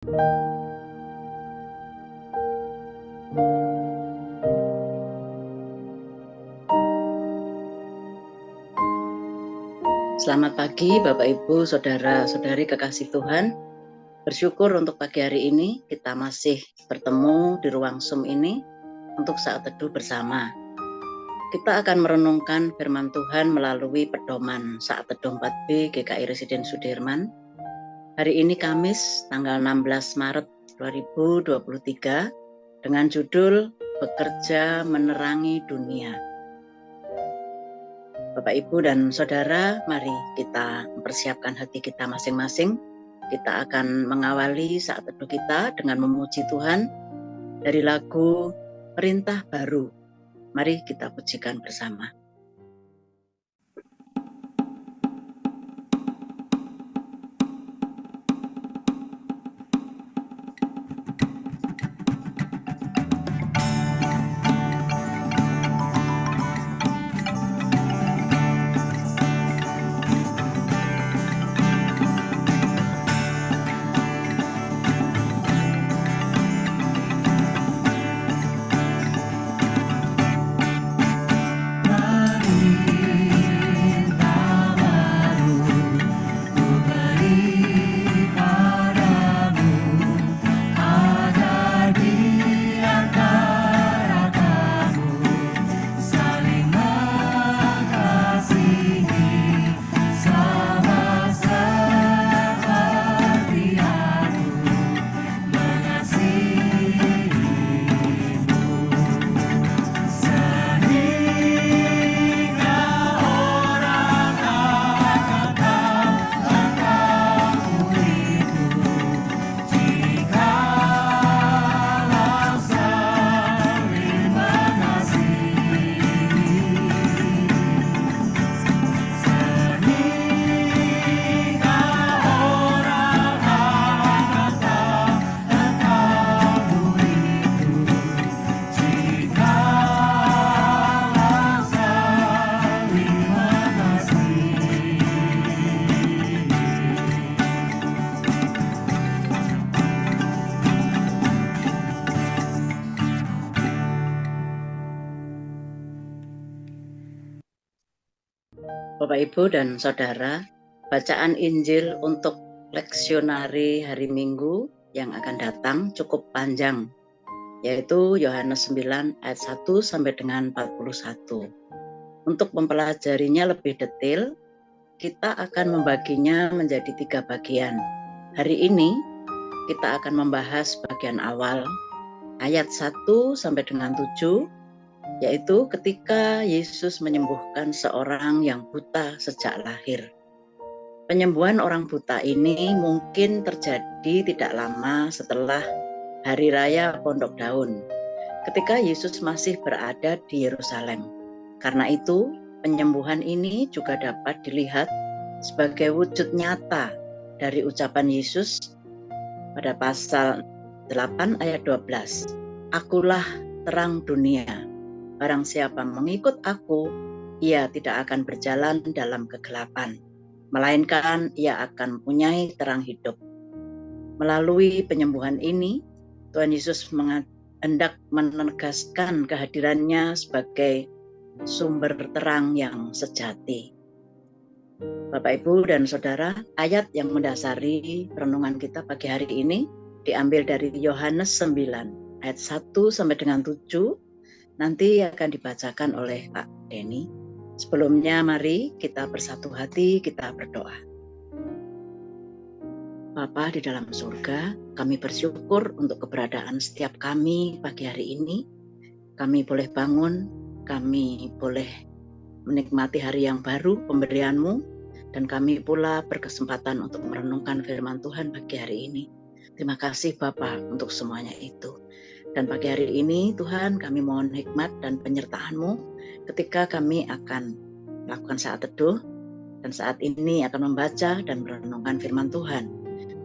Selamat pagi Bapak Ibu, Saudara-saudari kekasih Tuhan. Bersyukur untuk pagi hari ini kita masih bertemu di ruang Zoom ini untuk saat teduh bersama. Kita akan merenungkan firman Tuhan melalui pedoman saat teduh 4B GKI Residen Sudirman. Hari ini Kamis tanggal 16 Maret 2023 dengan judul Bekerja Menerangi Dunia. Bapak, Ibu, dan Saudara, mari kita mempersiapkan hati kita masing-masing. Kita akan mengawali saat teduh kita dengan memuji Tuhan dari lagu Perintah Baru. Mari kita pujikan bersama. Bapak, Ibu, dan Saudara, bacaan Injil untuk leksionari hari Minggu yang akan datang cukup panjang, yaitu Yohanes 9 ayat 1 sampai dengan 41. Untuk mempelajarinya lebih detail, kita akan membaginya menjadi 3 bagian. Hari ini kita akan membahas bagian awal, ayat 1 sampai dengan 7, yaitu ketika Yesus menyembuhkan seorang yang buta sejak lahir. Penyembuhan orang buta ini mungkin terjadi tidak lama setelah Hari Raya Pondok Daun, ketika Yesus masih berada di Yerusalem. Karena itu, penyembuhan ini juga dapat dilihat sebagai wujud nyata dari ucapan Yesus pada pasal 8 ayat 12. Akulah terang dunia. Barang siapa mengikut aku, ia tidak akan berjalan dalam kegelapan, melainkan ia akan mempunyai terang hidup. Melalui penyembuhan ini, Tuhan Yesus hendak menegaskan kehadirannya sebagai sumber terang yang sejati. Bapak, Ibu, dan Saudara, ayat yang mendasari renungan kita pagi hari ini diambil dari Yohanes 9 ayat 1 sampai dengan 7. Nanti akan dibacakan oleh Pak Denny. Sebelumnya mari kita bersatu hati, kita berdoa. Bapa di dalam surga, kami bersyukur untuk keberadaan setiap kami pagi hari ini. Kami boleh bangun, kami boleh menikmati hari yang baru, pemberian-Mu, dan kami pula berkesempatan untuk merenungkan firman Tuhan pagi hari ini. Terima kasih Bapa untuk semuanya itu. Dan pagi hari ini Tuhan, kami mohon hikmat dan penyertaan-Mu ketika kami akan melakukan saat teduh dan saat ini akan membaca dan merenungkan firman Tuhan.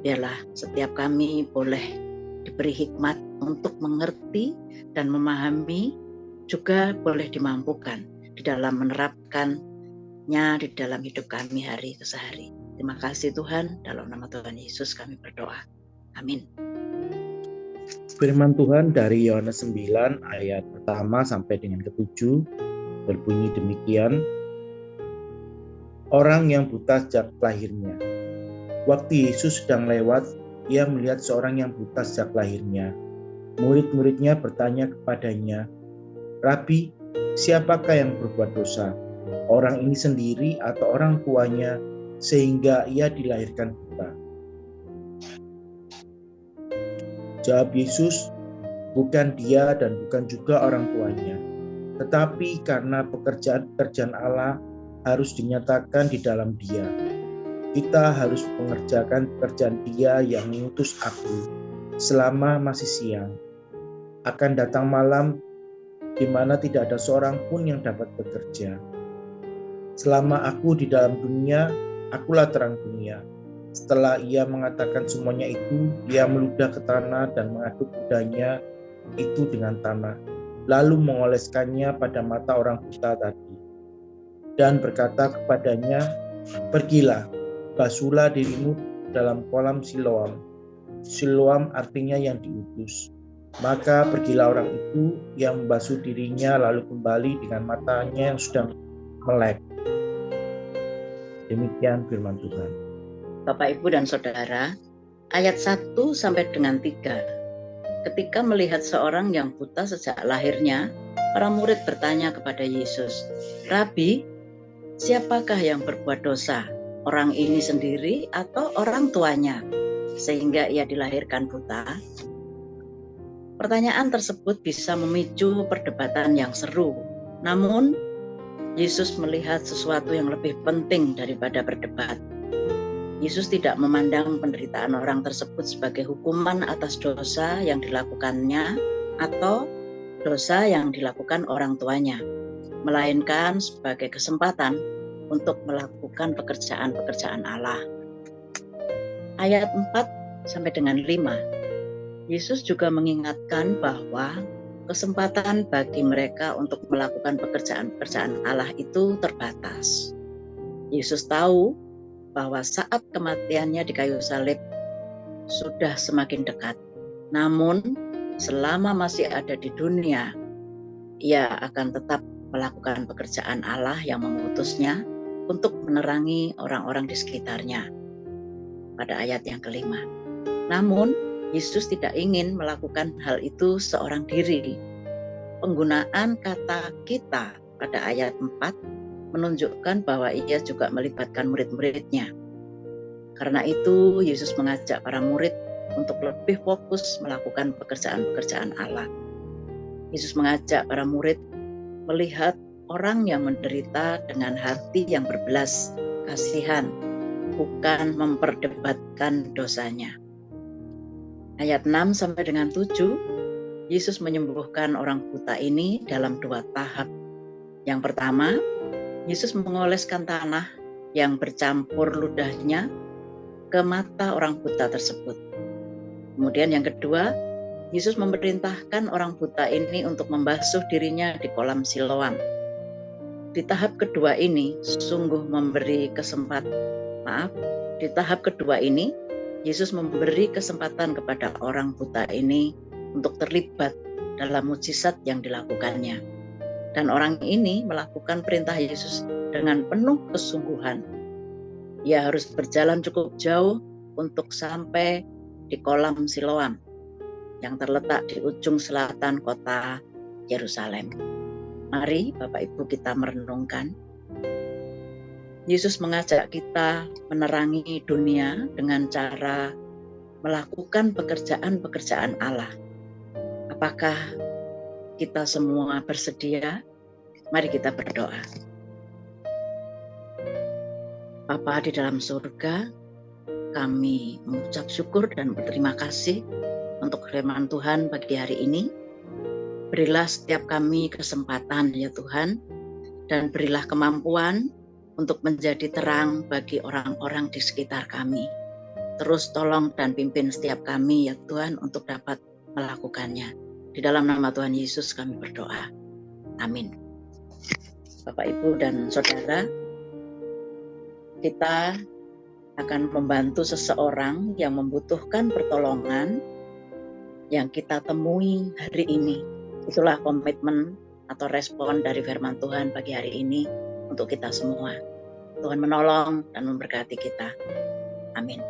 Biarlah setiap kami boleh diberi hikmat untuk mengerti dan memahami, juga boleh dimampukan di dalam menerapkannya di dalam hidup kami hari ke hari. Terima kasih Tuhan, dalam nama Tuhan Yesus kami berdoa. Amin. Firman Tuhan dari Yohanes 9 ayat pertama sampai dengan ke-7 berbunyi demikian. Orang yang buta sejak lahirnya. Waktu Yesus sedang lewat, ia melihat seorang yang buta sejak lahirnya. Murid-muridnya bertanya kepadanya, "Rabi, siapakah yang berbuat dosa? Orang ini sendiri atau orang tuanya sehingga ia dilahirkan buta?" Jawab Yesus, "Bukan dia dan bukan juga orang tuanya, tetapi karena pekerjaan-pekerjaan Allah harus dinyatakan di dalam dia. Kita harus mengerjakan pekerjaan Dia yang mengutus aku selama masih siang. Akan datang malam di mana tidak ada seorang pun yang dapat bekerja. Selama aku di dalam dunia, akulah terang dunia." Setelah ia mengatakan semuanya itu, ia meludah ke tanah dan mengaduk ludahnya itu dengan tanah, lalu mengoleskannya pada mata orang buta tadi, dan berkata kepadanya, "Pergilah, basuhlah dirimu dalam kolam Siloam." Siloam artinya yang diutus. Maka pergilah orang itu, yang membasuh dirinya lalu kembali dengan matanya yang sudah melek. Demikian firman Tuhan. Bapak, Ibu, dan Saudara, ayat 1 sampai dengan 3. Ketika melihat seorang yang buta sejak lahirnya, para murid bertanya kepada Yesus, "Rabi, siapakah yang berbuat dosa? Orang ini sendiri atau orang tuanya? Sehingga ia dilahirkan buta?" Pertanyaan tersebut bisa memicu perdebatan yang seru. Namun, Yesus melihat sesuatu yang lebih penting daripada berdebat. Yesus tidak memandang penderitaan orang tersebut sebagai hukuman atas dosa yang dilakukannya atau dosa yang dilakukan orang tuanya, melainkan sebagai kesempatan untuk melakukan pekerjaan-pekerjaan Allah. Ayat 4 sampai dengan 5, Yesus juga mengingatkan bahwa kesempatan bagi mereka untuk melakukan pekerjaan-pekerjaan Allah itu terbatas. Yesus tahu bahwa saat kematiannya di kayu salib sudah semakin dekat. Namun, selama masih ada di dunia, ia akan tetap melakukan pekerjaan Allah yang mengutusnya untuk menerangi orang-orang di sekitarnya. Pada ayat yang kelima. Namun, Yesus tidak ingin melakukan hal itu seorang diri. Penggunaan kata "kita" pada ayat 4 menunjukkan bahwa ia juga melibatkan murid-muridnya. Karena itu, Yesus mengajak para murid untuk lebih fokus melakukan pekerjaan-pekerjaan Allah. Yesus mengajak para murid melihat orang yang menderita dengan hati yang berbelas kasihan, bukan memperdebatkan dosanya. Ayat 6 sampai dengan 7, Yesus menyembuhkan orang buta ini dalam 2 tahap. Yang pertama, Yesus mengoleskan tanah yang bercampur ludahnya ke mata orang buta tersebut. Kemudian yang kedua, Yesus memerintahkan orang buta ini untuk membasuh dirinya di kolam Siloam. Di tahap kedua ini, di tahap kedua ini, Yesus memberi kesempatan kepada orang buta ini untuk terlibat dalam mukjizat yang dilakukannya. Dan orang ini melakukan perintah Yesus dengan penuh kesungguhan. Ia harus berjalan cukup jauh untuk sampai di kolam Siloam yang terletak di ujung selatan kota Yerusalem. Mari Bapak Ibu kita merenungkan. Yesus mengajak kita menerangi dunia dengan cara melakukan pekerjaan-pekerjaan Allah. Apakah kita semua bersedia? Mari kita berdoa. Bapa di dalam surga, kami mengucap syukur dan berterima kasih untuk firman Tuhan pagi hari ini. Berilah setiap kami kesempatan ya Tuhan, dan berilah kemampuan untuk menjadi terang bagi orang-orang di sekitar kami. Terus tolong dan pimpin setiap kami ya Tuhan untuk dapat melakukannya. Di dalam nama Tuhan Yesus kami berdoa. Amin. Bapak, Ibu, dan Saudara, kita akan membantu seseorang yang membutuhkan pertolongan yang kita temui hari ini. Itulah komitmen atau respon dari firman Tuhan pagi hari ini untuk kita semua. Tuhan menolong dan memberkati kita. Amin.